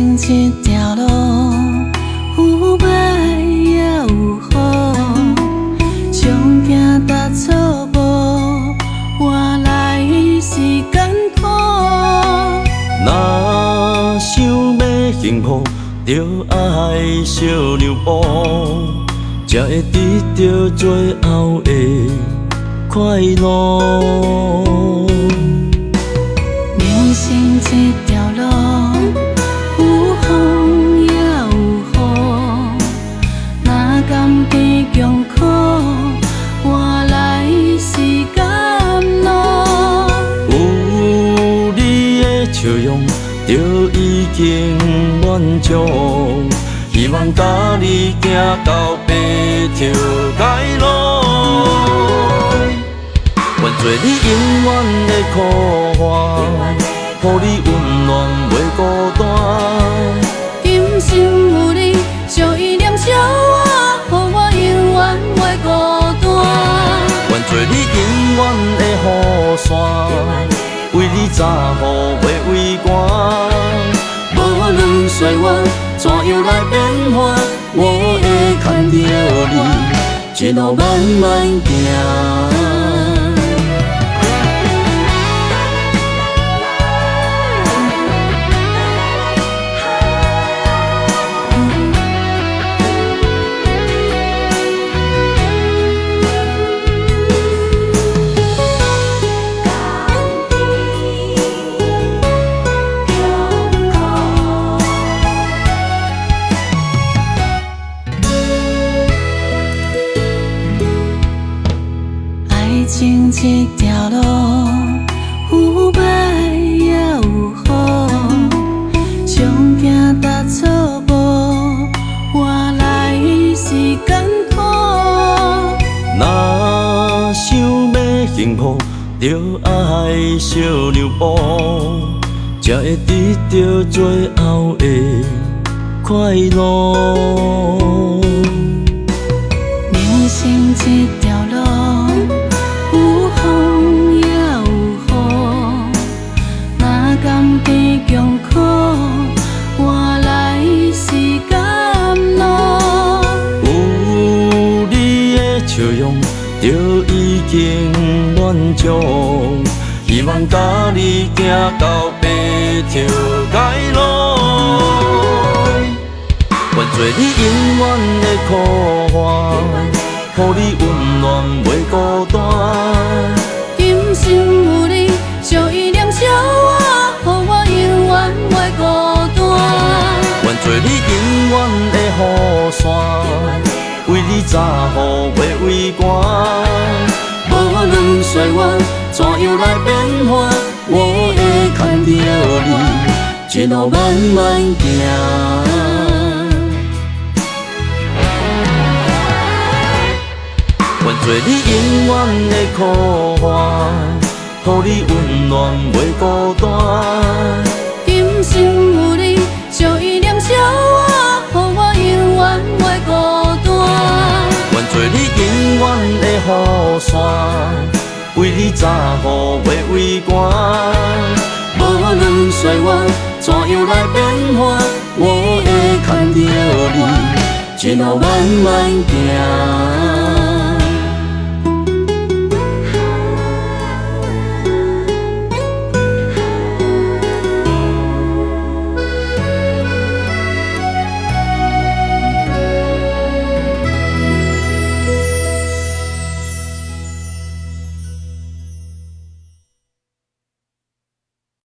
情这条路，有歹也有好，常行踏错步，换来是艰苦。若想要幸福，就爱烧牛步，才会得到最后的快乐。人生这条路，有风也有雨，若甘甜穷苦，换来是甘露。有你的笑容，就已经满足。希望甲你行到白头偕老，愿做你永远的靠岸，予你温暖袂孤单。今生有你，就意念相我，予我永远袂孤单。愿做你永远的雨伞，为你早雨袂畏寒。无论岁月怎样来变化，我会牵着你，一路慢慢行。爱情这条路，有歹也有好，常行踏错步，换来是艰苦。若想要幸福，就爱烧牛步，才会得到最后的快乐。人生这条路，有风也有雨，若甘甜穷苦，换来是甘露。有你的笑容，就已经满足。希望甲你行到白头偕老，愿做你永远的靠岸，予你温暖袂孤单。今生有你，就意念相我，予我永远袂孤单。愿做你永远的雨伞，为你早雨袂畏寒。无论岁月怎样来变化，我会牵着你，一路慢慢行。愿做你永远的靠岸，予你温暖袂孤单。今生有你，就意念相我，予我永远袂孤单。愿做你永远的雨伞，为你早雨袂畏寒。无论岁月怎样来变化，我会牵着你，一路慢慢行。